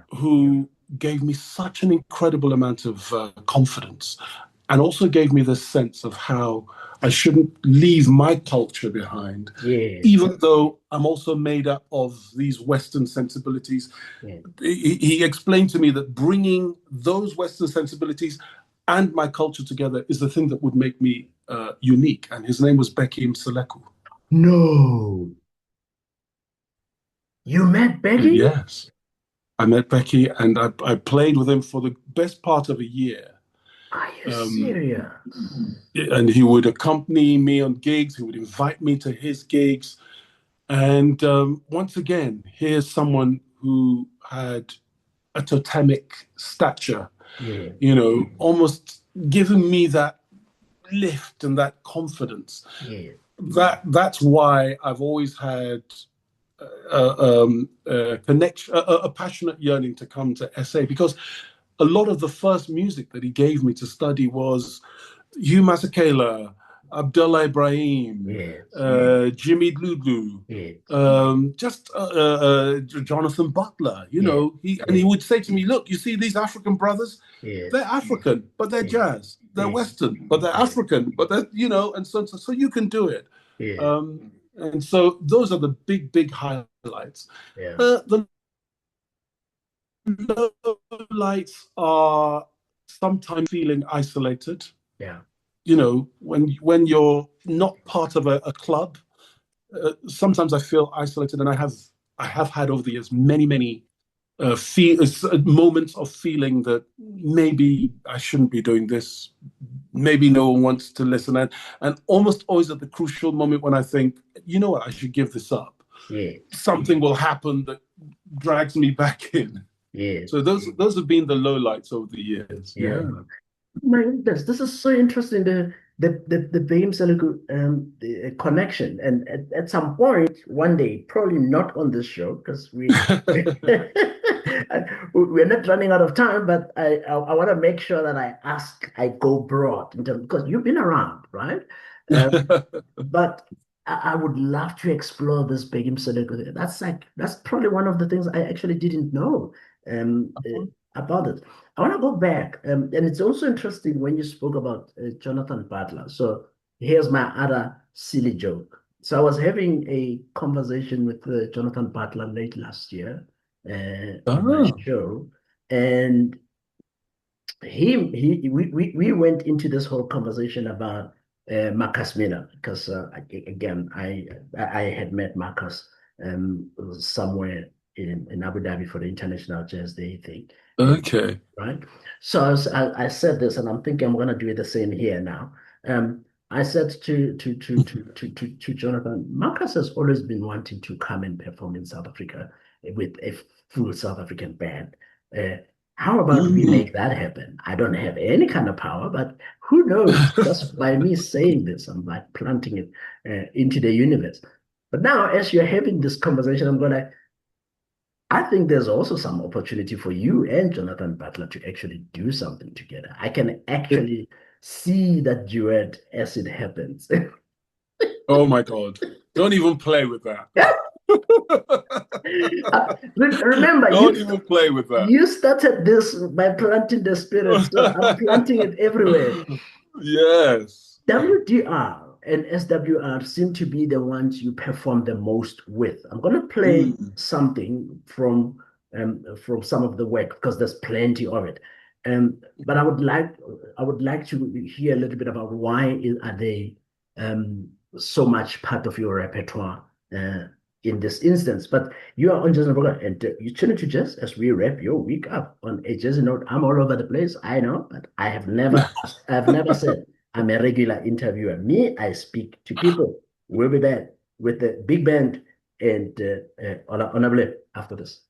Speaker 2: who gave me such an incredible amount of confidence, and also gave me this sense of how I shouldn't leave my culture behind, even though I'm also made up of these Western sensibilities. He explained to me that bringing those Western sensibilities and my culture together is the thing that would make me unique. And his name was Becky Mseleku.
Speaker 1: No. You met Becky?
Speaker 2: Yes. I met Becky and I played with him for the best part of a year.
Speaker 1: Are you
Speaker 2: Um,
Speaker 1: serious?
Speaker 2: and he would accompany me on gigs. He would invite me to his gigs. And once again, here's someone who had a totemic stature,
Speaker 1: Yeah.
Speaker 2: almost giving me that lift and that confidence.
Speaker 1: Yeah.
Speaker 2: That's why I've always had a connection, a passionate yearning to come to SA, because a lot of the first music that he gave me to study was Hugh Masekela, Abdullah Ibrahim,
Speaker 1: Yes.
Speaker 2: Jimmy Lulu,
Speaker 1: Yes.
Speaker 2: Jonathan Butler.
Speaker 1: Yes.
Speaker 2: He would say to me, "Look, you see these African brothers?
Speaker 1: Yes.
Speaker 2: They're African, but they're
Speaker 1: Yes.
Speaker 2: jazz. They're
Speaker 1: Yes.
Speaker 2: Western, but they're African. But they're and so you can do it."
Speaker 1: Yeah.
Speaker 2: And so those are the big highlights.
Speaker 1: Yeah.
Speaker 2: The lowlights are sometimes feeling isolated.
Speaker 1: Yeah.
Speaker 2: When you're not part of a club, sometimes I feel isolated, and I have had over the years many moments of feeling that maybe I shouldn't be doing this, maybe no one wants to listen, and almost always at the crucial moment when I think, you know what, I should give this up.
Speaker 1: Yeah.
Speaker 2: Something will happen that drags me back in.
Speaker 1: Yeah.
Speaker 2: So those have been the lowlights over the years.
Speaker 1: Yeah. My goodness, this is so interesting. The Beam Telugu the connection, and at some point one day, probably not on this show because we're not running out of time. But I want to make sure that I go broad in terms, because you've been around, right? But I would love to explore this Beam Telugu. That's probably one of the things I actually didn't know about it. I want to go back, and it's also interesting when you spoke about Jonathan Butler. So here's my other silly joke. So I was having a conversation with Jonathan Butler late last year on my show, and we went into this whole conversation about Marcus Miller, because again I had met Marcus somewhere in Abu Dhabi for the International Jazz Day thing.
Speaker 2: Okay.
Speaker 1: Right. So I said this, and I'm thinking I'm going to do the same here now. I said to Jonathan, Marcus has always been wanting to come and perform in South Africa with a full South African band. How about we make that happen? I don't have any kind of power, but who knows? Just by me saying this, I'm like planting it into the universe. But now, as you're having this conversation, I think there's also some opportunity for you and Jonathan Butler to actually do something together. I can actually see that duet as it happens.
Speaker 2: Oh my God. Don't even play with that.
Speaker 1: Remember,
Speaker 2: don't even play with that.
Speaker 1: You started this by planting the spirit, so I'm planting it everywhere.
Speaker 2: Yes.
Speaker 1: WDR and SWR seem to be the ones you perform the most with. I'm going to play something from some of the work, because there's plenty of it. But I would like to hear a little bit about why are they so much part of your repertoire in this instance. But you are on Jazz Program, and you tune into Jazz as we wrap your week up on a Jazz note. I'm all over the place, I know, but I've never said I'm a regular interviewer. Me, I speak to people. We'll be back with the big band and Ola Onabule after this.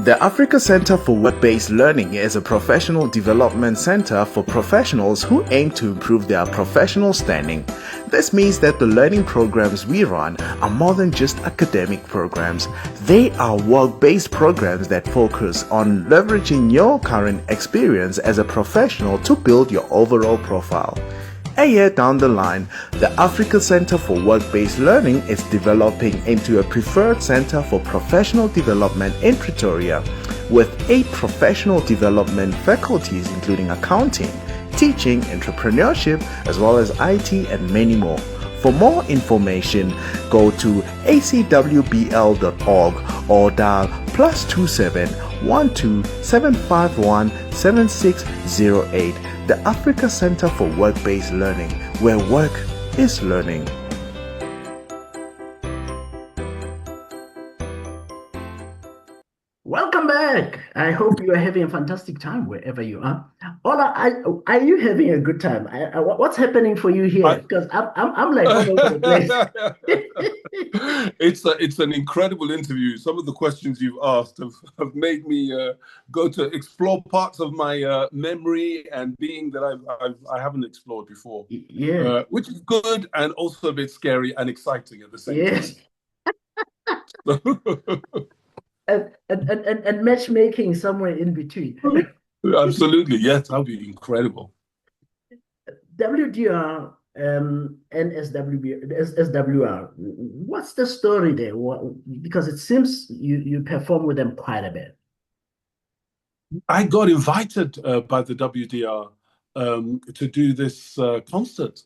Speaker 3: The Africa Center for Work-Based Learning is a professional development center for professionals who aim to improve their professional standing. This means that the learning programs we run are more than just academic programs. They are work-based programs that focus on leveraging your current experience as a professional to build your overall profile. A year down the line, the Africa Center for Work-Based Learning is developing into a preferred center for professional development in Pretoria, with 8 professional development faculties including accounting, teaching, entrepreneurship, as well as IT and many more. For more information, go to acwbl.org or dial +27 12 751 7608. The Africa Center for Work-Based Learning, where work is learning.
Speaker 1: back. I hope you are having a fantastic time wherever you are. Ola, are you having a good time? What's happening for you here?
Speaker 2: I,
Speaker 1: Because I'm like all over the place.
Speaker 2: it's an incredible interview. Some of the questions you've asked have made me go to explore parts of my memory and being that I haven't explored before,
Speaker 1: Yeah,
Speaker 2: which is good and also a bit scary and exciting at the same
Speaker 1: yes.
Speaker 2: time.
Speaker 1: And matchmaking somewhere in between.
Speaker 2: Absolutely, yes, that'd be incredible.
Speaker 1: WDR and SWR, what's the story there? Because it seems you perform with them quite a bit.
Speaker 2: I got invited by the WDR to do this concert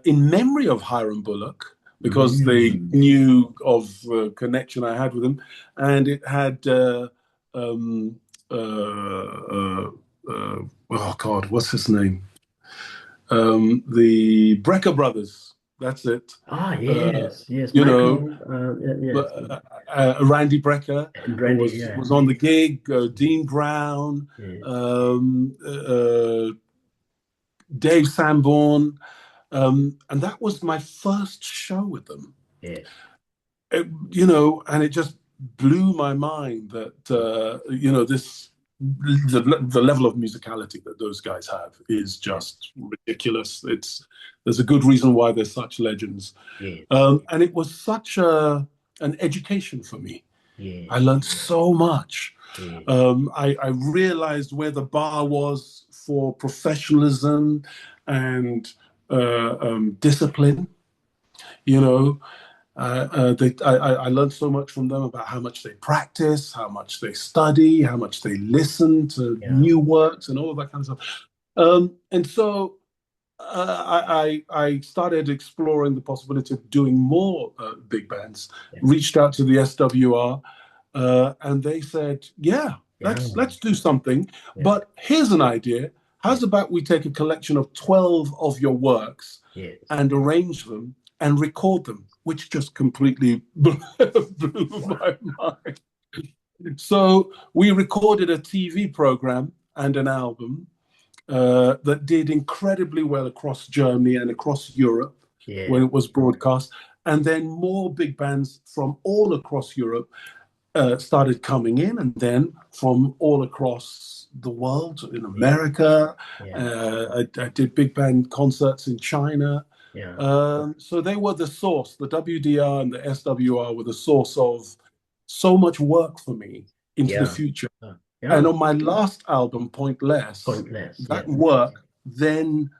Speaker 2: in memory of Hiram Bullock, because they
Speaker 1: Mm.
Speaker 2: knew of the connection I had with him, and it had um, uh, uh, oh God, what's his name? The Brecker brothers. That's it.
Speaker 1: Ah,
Speaker 2: Uh,
Speaker 1: yes, yes,
Speaker 2: you know,
Speaker 1: Michael, yes,
Speaker 2: Randy Brecker,
Speaker 1: and
Speaker 2: who
Speaker 1: Randy,
Speaker 2: was
Speaker 1: yeah,
Speaker 2: on the gig, Dean Brown,
Speaker 1: yes,
Speaker 2: um, Dave Sanborn, and that was my first show with them.
Speaker 1: yes,
Speaker 2: And it just blew my mind that the level of musicality that those guys have is just ridiculous. There's a good reason why they're such legends.
Speaker 1: yes,
Speaker 2: And it was such an education for me.
Speaker 1: yes,
Speaker 2: I learned so much.
Speaker 1: yes,
Speaker 2: I realized where the bar was for professionalism and discipline. You know, I learned so much from them about how much they practice, how much they study, how much they listen to
Speaker 1: yeah,
Speaker 2: new works, and all of that kind of stuff. And so I started exploring the possibility of doing more big bands.
Speaker 1: yeah,
Speaker 2: Reached out to the SWR, and they said, "Yeah,
Speaker 1: yeah,
Speaker 2: let's do something.
Speaker 1: yeah,
Speaker 2: But here's an idea.
Speaker 1: yeah,
Speaker 2: How's about we take a collection of 12 of your works
Speaker 1: yes,
Speaker 2: and arrange them and record them?" Which just completely blew
Speaker 1: wow,
Speaker 2: my mind. So we recorded a TV program and an album that did incredibly well across Germany and across Europe
Speaker 1: yeah,
Speaker 2: when it was broadcast. And then more big bands from all across Europe started coming in, and then from all across the world, in
Speaker 1: yeah,
Speaker 2: America.
Speaker 1: yeah,
Speaker 2: I did big band concerts in China.
Speaker 1: yeah,
Speaker 2: So they were the source. The WDR and the SWR were the source of so much work for me into the
Speaker 1: yeah,
Speaker 2: future. And
Speaker 1: yeah,
Speaker 2: on my last album, Pointless,
Speaker 1: pointless,
Speaker 2: that
Speaker 1: yeah,
Speaker 2: work then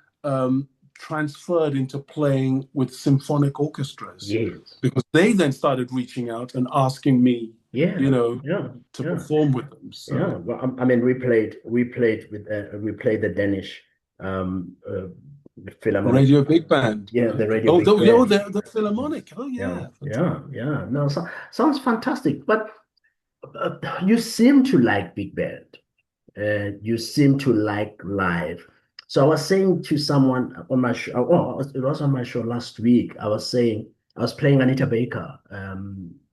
Speaker 2: transferred into playing with symphonic orchestras,
Speaker 1: yes,
Speaker 2: because they then started reaching out and asking me,
Speaker 1: yeah, yeah,
Speaker 2: to
Speaker 1: yeah.
Speaker 2: perform with them.
Speaker 1: Yeah,
Speaker 2: So
Speaker 1: well, I mean, we played the Danish Philharmonic.
Speaker 2: Radio Big Band.
Speaker 1: Yeah, the Radio
Speaker 2: Oh,
Speaker 1: Big Band.
Speaker 2: the Philharmonic. Oh,
Speaker 1: Yeah,
Speaker 2: yeah.
Speaker 1: yeah,
Speaker 2: Fantastic.
Speaker 1: yeah. No, sounds fantastic. But you seem to like big band. You seem to like live. So I was saying to someone on my show, oh, it was on my show last week. I was playing Anita Baker,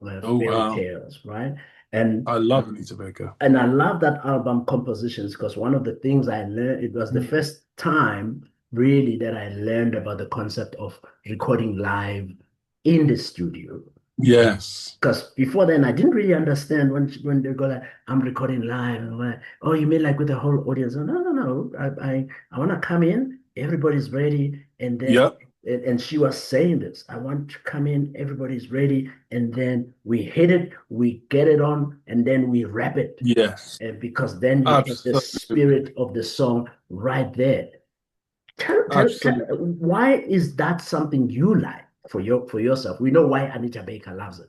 Speaker 2: Oh,
Speaker 1: Fairy
Speaker 2: wow.
Speaker 1: Tales, right? And
Speaker 2: I love Anita Baker.
Speaker 1: and I love that album compositions because one of the things I learned, it was the first time really that I learned about the concept of recording live in the studio.
Speaker 2: Yes.
Speaker 1: Because before then, I didn't really understand when they go like, I'm recording live. And I'm like, oh, you mean like with the whole audience? Oh, no, no, no. I want to come in, everybody's ready, and then
Speaker 2: Yep.
Speaker 1: and she was saying this. I want to come in, everybody's ready, and then we hit it, we get it on, and then we rap it.
Speaker 2: Yes.
Speaker 1: And because then you have the
Speaker 2: Absolutely.
Speaker 1: spirit of the song right there.
Speaker 2: Absolutely.
Speaker 1: Why is that something you like for yourself? We know why Anita Baker loves it.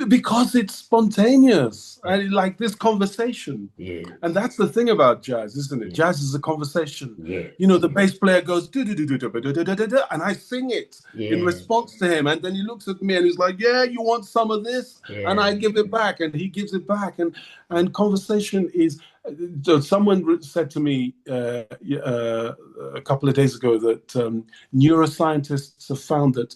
Speaker 2: Because it's spontaneous.
Speaker 1: Yeah,
Speaker 2: I like this conversation.
Speaker 1: yes,
Speaker 2: And that's the thing about jazz, isn't it?
Speaker 1: yes,
Speaker 2: Jazz is a conversation.
Speaker 1: yes,
Speaker 2: The bass player goes, and I sing it in
Speaker 1: yes,
Speaker 2: response to him. And then he looks at me and he's like, yeah, you want some of this? And
Speaker 1: yeah,
Speaker 2: I give it back, and he gives it back. And conversation is, someone said to me a couple of days ago that neuroscientists have found that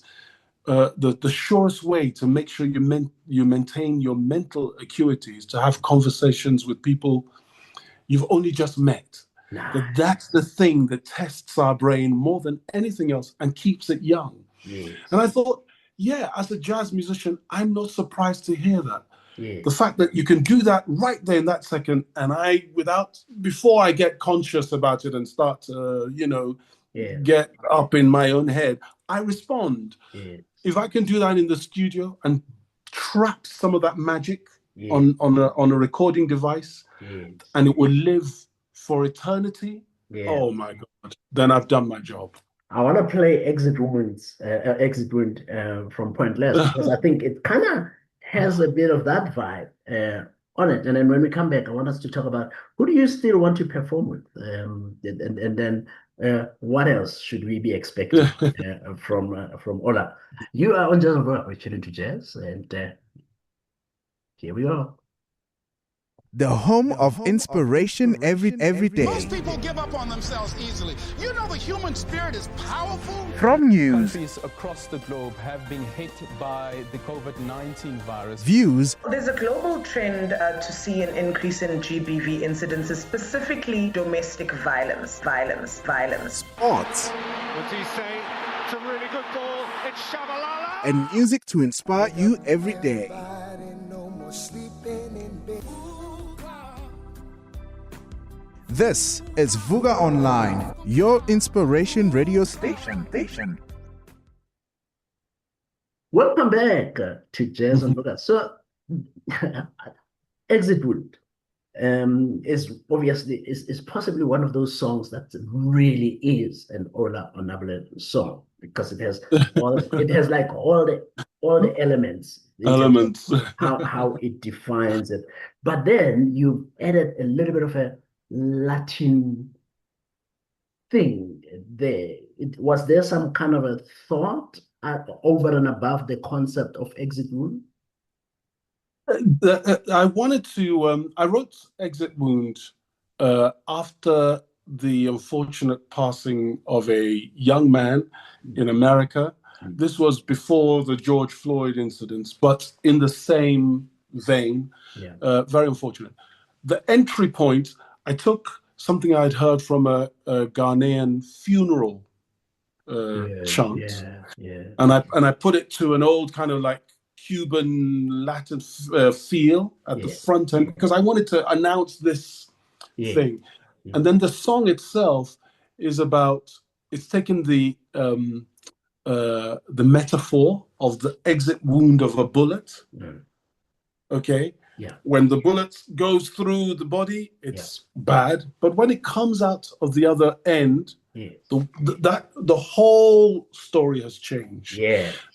Speaker 2: the surest way to make sure you maintain your mental acuity is to have conversations with people you've only just met.
Speaker 1: Nice.
Speaker 2: That's the thing that tests our brain more than anything else and keeps it young.
Speaker 1: Yes.
Speaker 2: And I thought, yeah, as a jazz musician, I'm not surprised to hear that.
Speaker 1: Yes.
Speaker 2: The fact that you can do that right there in that second, and before I get conscious about it and start to, get up in my own head, I respond.
Speaker 1: Yes.
Speaker 2: If I can do that in the studio and trap some of that magic on a recording device, and it will live for eternity, oh my God, then I've done my job.
Speaker 1: I want to play Exit Wound from Pointless, because I think it kind of has a bit of that vibe on it. And then when we come back, I want us to talk about who do you still want to perform with, and then what else should we be expecting from Ola? You are on Jazz and Rock, we're chilling to jazz, and here we go.
Speaker 3: The home of inspiration every day.
Speaker 4: Most people give up on themselves easily. You know the human spirit is powerful.
Speaker 3: From news,
Speaker 5: Countries across the globe have been hit by the COVID-19 virus.
Speaker 3: Views,
Speaker 6: There's a global trend to see an increase in GBV incidences, specifically domestic violence.
Speaker 3: sports,
Speaker 7: What do you say? It's a really good ball. It's Shabalala.
Speaker 3: and music to inspire you every day. This is Vuga Online, your inspiration radio station.
Speaker 1: Welcome back to Jazz and Rock. So, Exit Wound is obviously is possibly one of those songs that really is an Ola Onabule song, because it has all the elements. How it defines it. But then you added a little bit of a Latin thing there. Was there some kind of a thought over and above the concept of Exit Wound?
Speaker 2: I wanted to. I wrote Exit Wound after the unfortunate passing of a young man in America. This was before the George Floyd incidents, but in the same vein. Very unfortunate. The entry point, I took something I'd heard from a Ghanaian funeral chant, and I put it to an old kind of like Cuban Latin feel at the front end, because I wanted to announce this thing. And then the song itself is about, it's taken the metaphor of the exit wound of a bullet. Okay. When the bullet goes through the body, it's bad. But when it comes out of the other end, the whole story has changed.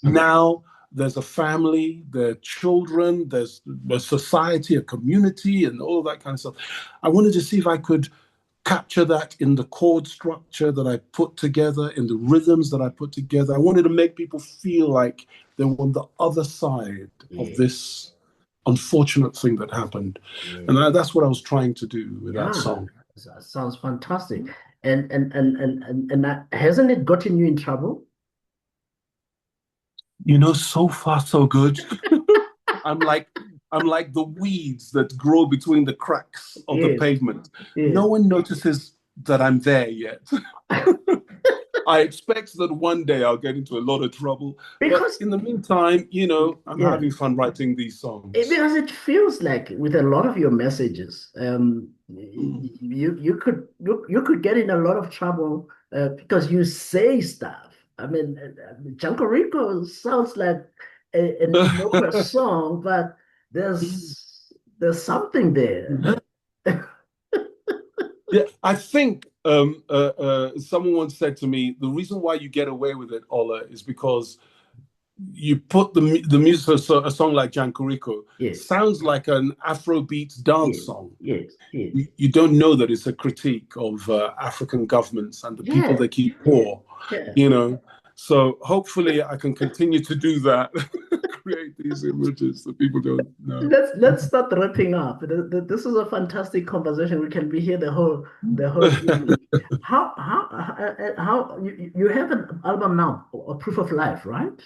Speaker 2: Now there's a family, there are children, there's a society, a community, and all that kind of stuff. I wanted to see if I could capture that in the chord structure that I put together, in the rhythms that I put together. I wanted to make people feel like they were on the other side of this unfortunate thing that happened. And that's what I was trying to do with that song.
Speaker 1: That sounds fantastic. And hasn't it gotten you in trouble?
Speaker 2: So far so good. I'm like the weeds that grow between the cracks of the pavement. No one notices that I'm there yet. I expect that one day I'll get into a lot of trouble. Because in the meantime, I'm having fun writing these songs.
Speaker 1: Because it feels like with a lot of your messages, you could get in a lot of trouble because you say stuff. I mean, Jungle Rico sounds like an innocent song, but there's something there.
Speaker 2: I think someone once said to me, the reason why you get away with it, Ola, is because you put the music of a song like Jankoriko. Sounds like an Afrobeat dance song. You don't know that it's a critique of African governments and the people they keep poor. So hopefully I can continue to do that create these images that people don't know.
Speaker 1: Let's start wrapping up. This is a fantastic conversation. We can be here the whole evening. How you have an album now, a Proof of Life, right?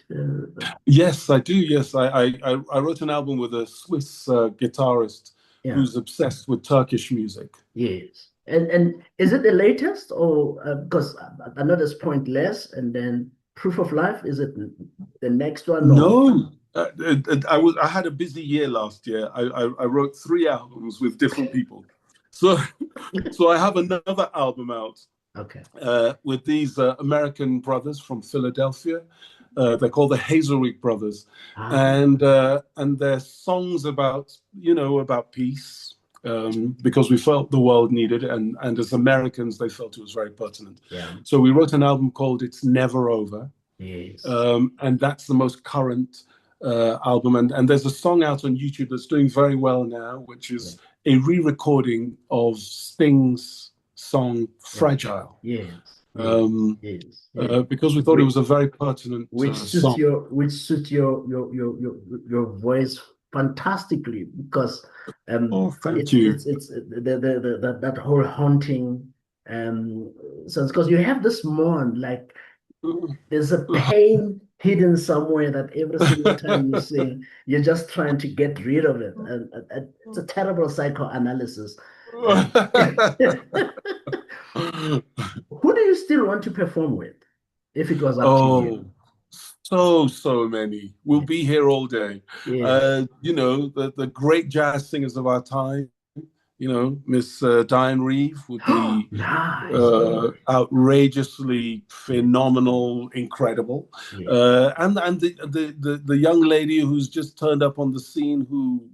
Speaker 2: Yes, I do. Yes, I wrote an album with a Swiss guitarist
Speaker 1: Yeah.
Speaker 2: who's obsessed with Turkish music.
Speaker 1: Yes. And is it the latest or because I know there's Pointless and then Proof of Life? Is it the next one or?
Speaker 2: No, I had a busy year last year. I wrote 3 albums with different people, so so I have another album out
Speaker 1: Okay.
Speaker 2: with these American brothers from Philadelphia. They're called the Hazelrigg Brothers,
Speaker 1: Ah,
Speaker 2: and their songs about about peace, because we felt the world needed it, and as Americans they felt it was very pertinent.
Speaker 1: yeah.
Speaker 2: So we wrote an album called "It's Never Over,"
Speaker 1: Yes.
Speaker 2: and that's the most current album. And there's a song out on YouTube that's doing very well now, which is a re-recording of Sting's song "Fragile."
Speaker 1: Yes. Yes.
Speaker 2: Because we thought it was a very pertinent
Speaker 1: Which suits
Speaker 2: song.
Speaker 1: your voice fantastically because
Speaker 2: Oh, thank you.
Speaker 1: it's that whole haunting sense because you have this mourn like there's a pain hidden somewhere that every single time you sing you're just trying to get rid of it and it's a terrible psychoanalysis. Who do you still want to perform with if it was up to you?
Speaker 2: So many. We'll be here all day.
Speaker 1: Yeah.
Speaker 2: The great jazz singers of our time. Miss Diane Reeve would be
Speaker 1: Nice.
Speaker 2: outrageously phenomenal, incredible.
Speaker 1: Yeah.
Speaker 2: And the young lady who's just turned up on the scene, who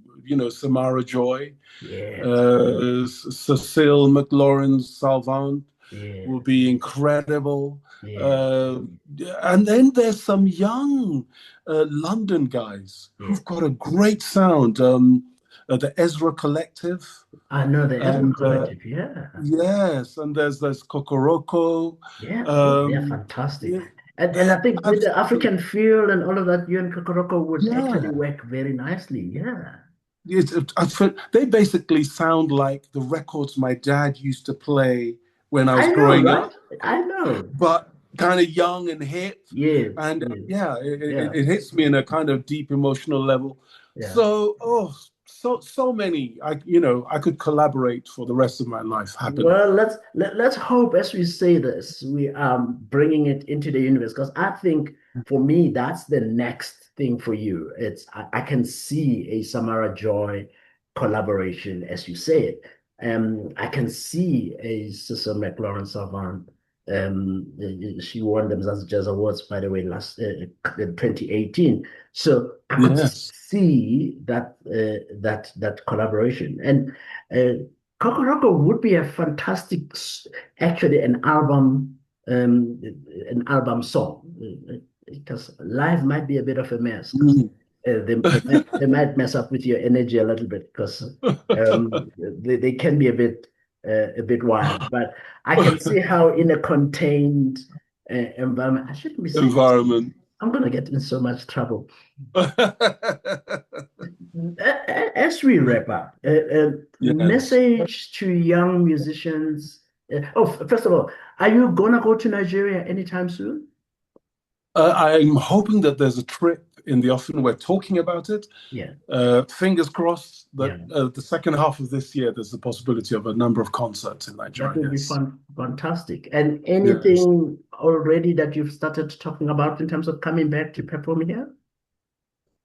Speaker 2: Samara Joy,
Speaker 1: Yes.
Speaker 2: Cecile McLaurin-Salvant will
Speaker 1: Yes.
Speaker 2: be incredible.
Speaker 1: Yes.
Speaker 2: And then there's some young London guys
Speaker 1: Yes.
Speaker 2: who've got a great sound. The Ezra Collective.
Speaker 1: I know the Ezra
Speaker 2: And
Speaker 1: Collective, yeah.
Speaker 2: yes, and there's Kokoroko.
Speaker 1: Yeah, they're
Speaker 2: Um,
Speaker 1: fantastic.
Speaker 2: yeah,
Speaker 1: And I think with the
Speaker 2: absolutely.
Speaker 1: African feel and all of that, you and Kokoroko would actually
Speaker 2: Yeah.
Speaker 1: work very nicely. Yeah.
Speaker 2: They basically sound like the records my dad used to play when I was
Speaker 1: I know,
Speaker 2: growing
Speaker 1: right?
Speaker 2: up,
Speaker 1: I know.
Speaker 2: but kind of young and hip.
Speaker 1: Yes,
Speaker 2: And
Speaker 1: yes,
Speaker 2: yeah,
Speaker 1: yeah,
Speaker 2: it hits me in a kind of deep emotional level.
Speaker 1: yeah.
Speaker 2: So, so many. I could collaborate for the rest of my life happily.
Speaker 1: Well, let's hope as we say this, we are bringing it into the universe because I think for me that's the next thing for you. I can see a Samara Joy collaboration as you say it. I can see a Sister McLaurin Savant. She won the Mzantsi Jazz Awards, by the way, last in 2018. So I could
Speaker 2: Yes.
Speaker 1: see that collaboration and. Kokoroko would be a fantastic, actually, an album song, because live might be a bit of a mess. They might mess up with your energy a little bit because they can be a bit wild. But I can see how in a contained environment, I shouldn't be saying this.
Speaker 2: Environment.
Speaker 1: I'm gonna get in so much trouble. As we wrap up,
Speaker 2: Yes.
Speaker 1: message to young musicians. First of all, are you gonna go to Nigeria anytime soon?
Speaker 2: I'm hoping that there's a trip in the offing. We're talking about it.
Speaker 1: Yeah.
Speaker 2: Fingers crossed that the second half of this year, there's the possibility of a number of concerts in Nigeria.
Speaker 1: That would be
Speaker 2: Yes.
Speaker 1: fantastic. And anything already that you've started talking about in terms of coming back to perform here?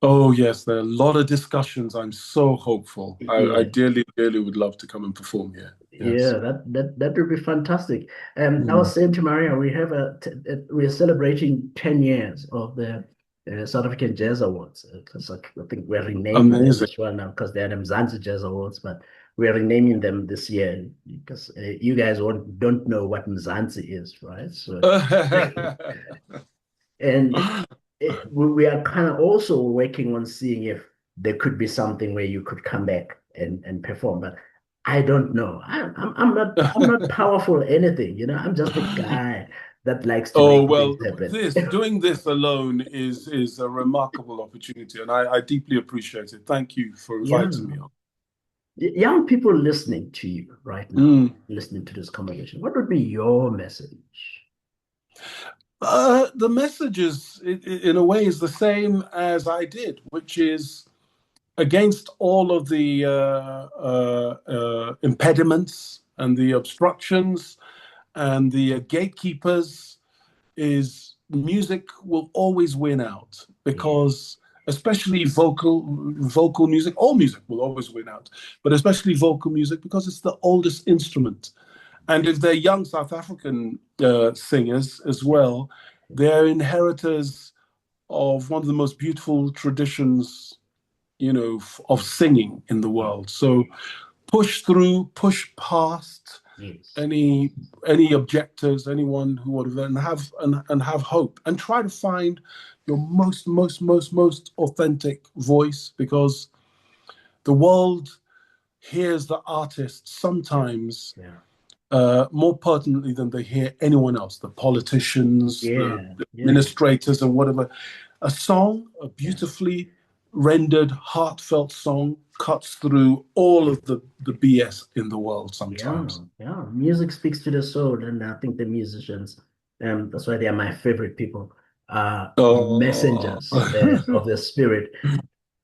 Speaker 2: Oh, yes, there are a lot of discussions. I'm so hopeful. I
Speaker 1: Yeah.
Speaker 2: dearly, dearly would love to come and perform here. Yes.
Speaker 1: Yeah, that would be fantastic. I was saying to Maria, we are celebrating 10 years of the South African Jazz Awards. I think we're renaming them
Speaker 2: Amazing.
Speaker 1: as well now because they're the Mzantsi Jazz Awards, but we're renaming them this year because you guys don't know what Mzantsi is, right? So, and we are kind of also working on seeing if there could be something where you could come back and perform, but I don't know. I'm not powerful or anything, I'm just a guy that likes to
Speaker 2: Oh,
Speaker 1: make
Speaker 2: well,
Speaker 1: things happen.
Speaker 2: doing this alone is a remarkable opportunity, and I deeply appreciate it. Thank you for
Speaker 1: Yeah.
Speaker 2: inviting me on.
Speaker 1: Young people listening to you right now, listening to this conversation, what would be your message?
Speaker 2: The message is, in a way, is the same as I did, which is against all of the impediments and the obstructions and the gatekeepers. Is music will always win out, because especially vocal music, all music will always win out, but especially vocal music, because it's the oldest instrument. And if they're young South African singers as well, they're inheritors of one of the most beautiful traditions, of singing in the world. So push through, push past any objectors, anyone who would have, and have hope, and try to find your most authentic voice, because the world hears the artist sometimes more pertinently than they hear anyone else, the politicians, the administrators, and whatever. A song, a beautifully rendered, heartfelt song, cuts through all of the BS in the world sometimes.
Speaker 1: Yeah. Music speaks to the soul, and I think the musicians, that's why they are my favorite people, messengers of the spirit.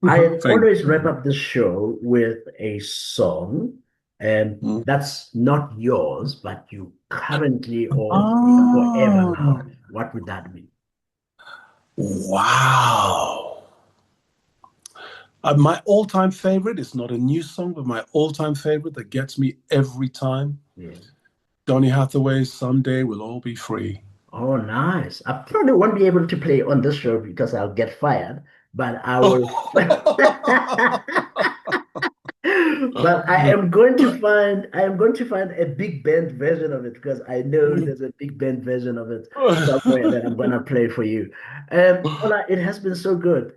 Speaker 1: I always wrap up the show with a song, and that's not yours, but you currently or forever love. What would that be?
Speaker 2: Wow. My all-time favorite is not a new song, but my all-time favorite that gets me every time. Donny Hathaway's "Someday We'll All Be Free."
Speaker 1: Oh, nice. I probably won't be able to play on this show because I'll get fired, but I will. But I am going to find a big band version of it, because I know there's a big band version of it somewhere that I'm gonna play for you. Ola, it has been so good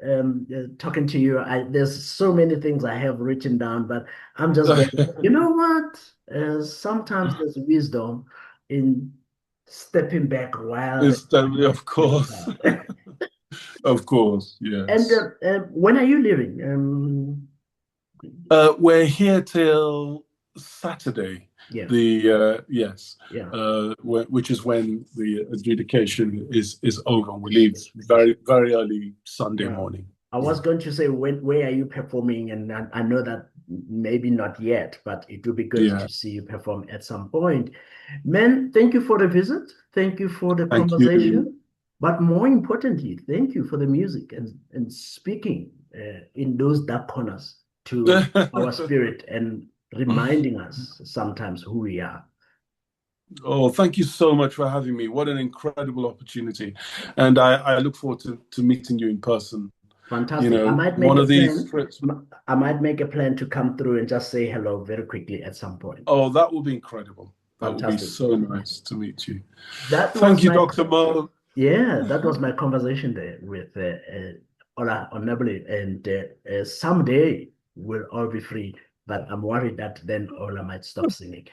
Speaker 1: talking to you. There's so many things I have written down, but I'm just going, you know what? Sometimes there's wisdom in stepping back while
Speaker 2: Of course. Of course, yes.
Speaker 1: And when are you leaving?
Speaker 2: We're here till Saturday. Which is when the adjudication is over. We leave very, very early Sunday morning.
Speaker 1: I was going to say, where are you performing? And I know that maybe not yet, but it would be good to see you perform at some point. Man, thank you for the visit. Thank you for the conversation. But more importantly, thank you for the music and speaking in those dark corners to our spirit and reminding us sometimes who we are.
Speaker 2: Oh, thank you so much for having me. What an incredible opportunity. And I look forward to meeting you in person.
Speaker 1: Fantastic. I might make one of these trips. I might make a plan to come through and just say hello very quickly at some point.
Speaker 2: Oh, that would be incredible. That would be so nice to meet you. Thank you, Dr. Mo.
Speaker 1: Yeah, that was my conversation there with Ola Onabule, and someday we'll all be free, but I'm worried that then Ola might stop singing.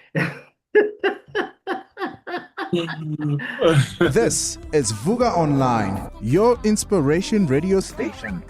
Speaker 3: This is Vuga Online, your inspiration radio station.